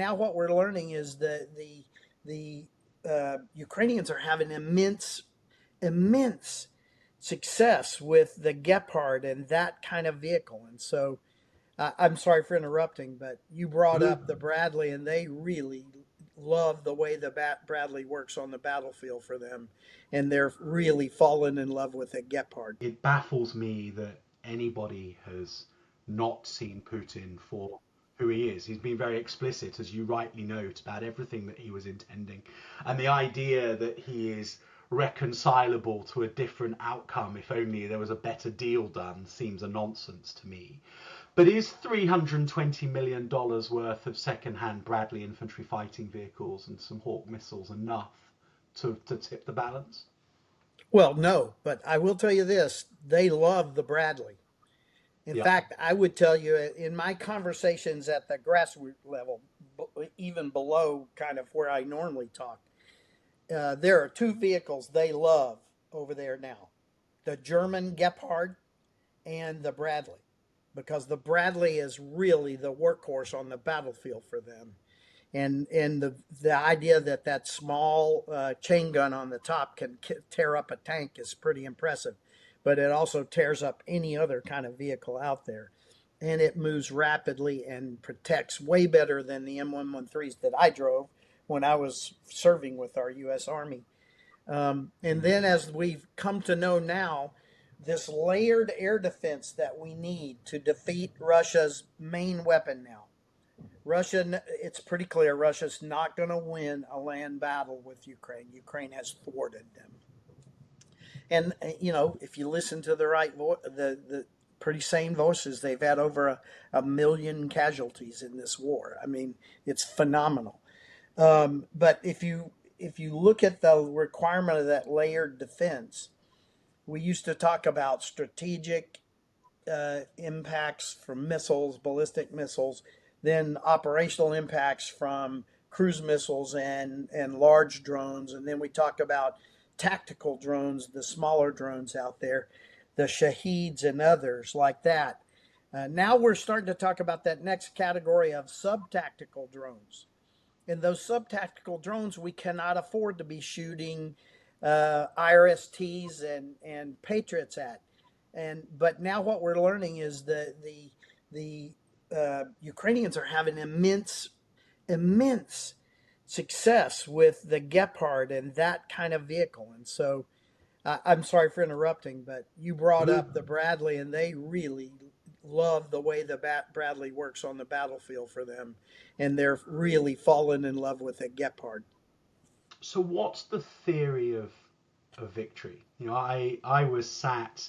now what we're learning is that the Ukrainians are having immense success with the Gepard and that kind of vehicle. And so I'm sorry for interrupting, but you brought No, up the Bradley, and they really love the way the Bradley works on the battlefield for them, and they're really fallen in love with the Gepard. it baffles me that anybody has not seen Putin for who he is. He's been very explicit, as you rightly note, about everything that he was intending. And the idea that he is reconcilable to a different outcome if only there was a better deal done seems a nonsense to me. But is $320 million worth of second-hand Bradley infantry fighting vehicles and some Hawk missiles enough to tip the balance? Well, no, but I will tell you this: they love the Bradley. In Yeah. fact, I would tell you in my conversations at the grassroots level, even below kind of where I normally talk, there are two vehicles they love over there now: the German Gepard and the Bradley, because the Bradley is really the workhorse on the battlefield for them. And the idea that that small chain gun on the top can tear up a tank is pretty impressive, but it also tears up any other kind of vehicle out there, and it moves rapidly and protects way better than the M113s that I drove when I was serving with our U.S. Army. And then, as we've come to know now, this layered air defense that we need to defeat Russia's main weapon now. Russia, it's pretty clear Russia's not going to win a land battle with Ukraine. Ukraine has thwarted them. And, if you listen to the right the pretty sane voices, they've had over a million casualties in this war. I mean, it's phenomenal. But if you look at the requirement of that layered defense, we used to talk about strategic impacts from missiles, ballistic missiles, then operational impacts from cruise missiles and large drones, and then we talk about tactical drones, the smaller drones out there, the Shaheeds and others like that. Now we're starting to talk about that next category of sub-tactical drones. And those sub-tactical drones, we cannot afford to be shooting IRSTs and Patriots at. But now what we're learning is that the Ukrainians are having immense success with the Gepard and that kind of vehicle. And so I'm sorry for interrupting, but you brought No, up the Bradley, and they really love the way the Bradley works on the battlefield for them, and they're really fallen in love with the Gepard. so what's the theory of victory? I was sat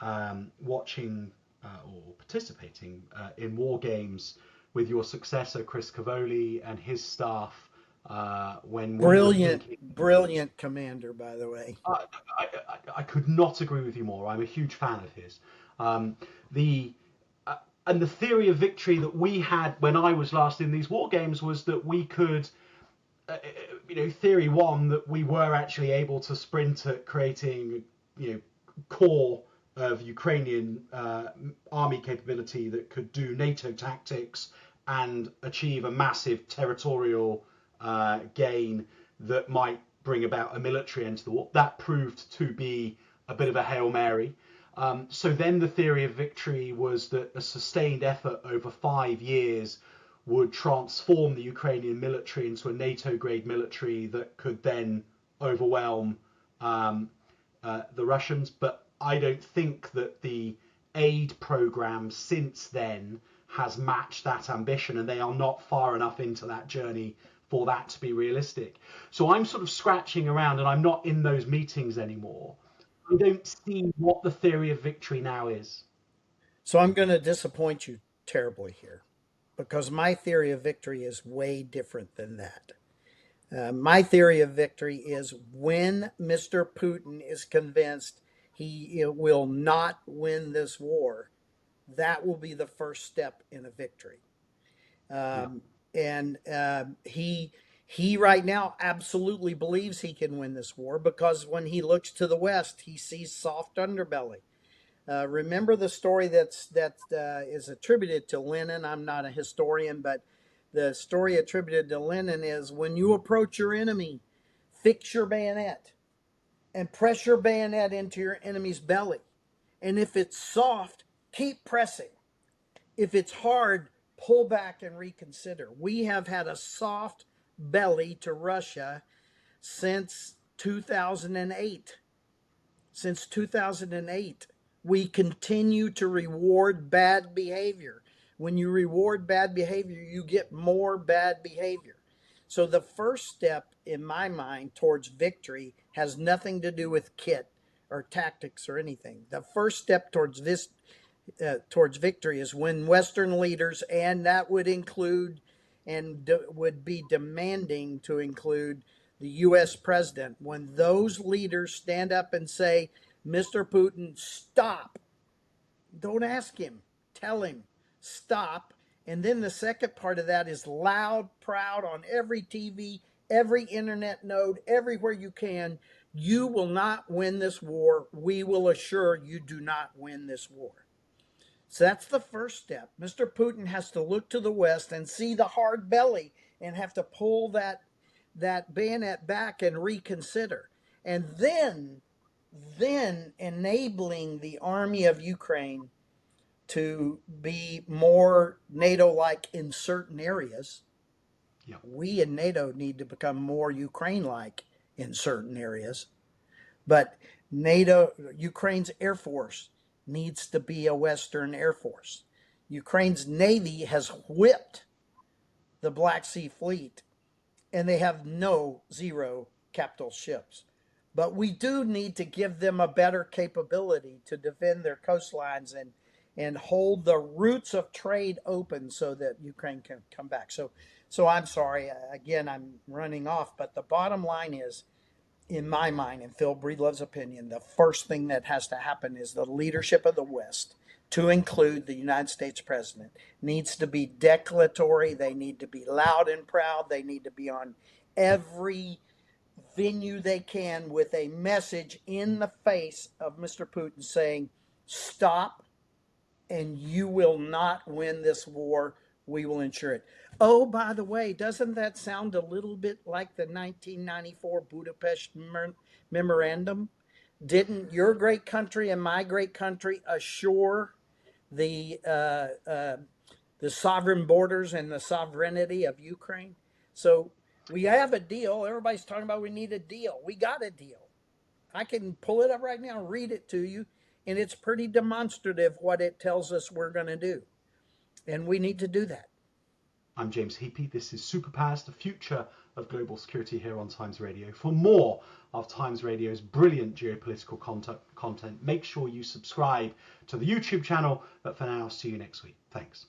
watching or participating in war games with your successor Chris Cavoli and his staff when we were Brilliant, thinking. brilliant commander, by the way. I, I could not agree with you more. I'm a huge fan of his. The and the theory of victory that we had when I was last in these war games was that we could, theory one, that we were actually able to sprint at creating, core of Ukrainian army capability that could do NATO tactics and achieve a massive territorial gain that might bring about a military end to the war. That proved to be a bit of a Hail Mary. So then the theory of victory was that a sustained effort over 5 years would transform the Ukrainian military into a NATO-grade military that could then overwhelm the Russians. But I don't think that the aid program since then has matched that ambition, and they are not far enough into that journey for that to be realistic. So I'm sort of scratching around, and I'm not in those meetings anymore. I don't see what the theory of victory now is. So I'm going to disappoint you terribly here, because my theory of victory is way different than that. My theory of victory is when Mr. Putin is convinced he will not win this war, that will be the first step in a victory. Yeah. And he right now absolutely believes he can win this war, because when he looks to the west, he sees soft underbelly. Remember the story that is attributed to Lenin. I'm not a historian, but The story attributed to Lenin is, when you approach your enemy, fix your bayonet and press your bayonet into your enemy's belly. And if it's soft, keep pressing. If it's hard, pull back and reconsider. We have had a soft belly to Russia since 2008. Since 2008, we continue to reward bad behavior. When you reward bad behavior, you get more bad behavior. So the first step in my mind towards victory has nothing to do with kit or tactics or anything. The first step towards victory is when Western leaders, and that would include and would be demanding to include the U.S. president, when those leaders stand up and say, Mr. Putin, stop. Don't ask him, tell him, stop. And then the second part of that is loud, proud on every TV, every internet node, everywhere you can. You will not win this war. We will assure you do not win this war. So that's the first step. Mr. Putin has to look to the West and see the hard belly and have to pull that bayonet back and reconsider. And then enabling the army of Ukraine to be more NATO-like in certain areas. Yeah. We in NATO need to become more Ukraine-like in certain areas. But Ukraine's Air Force needs to be a Western Air Force. Ukraine's Navy has whipped the Black Sea Fleet, and they have zero capital ships. But we do need to give them a better capability to defend their coastlines and hold the routes of trade open so that Ukraine can come back. So I'm sorry, again, I'm running off, but the bottom line is, in my mind, in Phil Breedlove's opinion, the first thing that has to happen is the leadership of the West, to include the United States president, needs to be declaratory. They need to be loud and proud. They need to be on every venue they can with a message in the face of Mr. Putin saying, stop, and you will not win this war. We will ensure it. Oh, by the way, doesn't that sound a little bit like the 1994 Budapest Memorandum? Didn't your great country and my great country assure the sovereign borders and the sovereignty of Ukraine? So we have a deal. Everybody's talking about we need a deal. We got a deal. I can pull it up right now and read it to you, and it's pretty demonstrative what it tells us we're going to do. And we need to do that. I'm James Heapy. This is Superpowers, the future of global security, here on Times Radio. For more of Times Radio's brilliant geopolitical content, make sure you subscribe to the YouTube channel. But for now, see you next week. Thanks.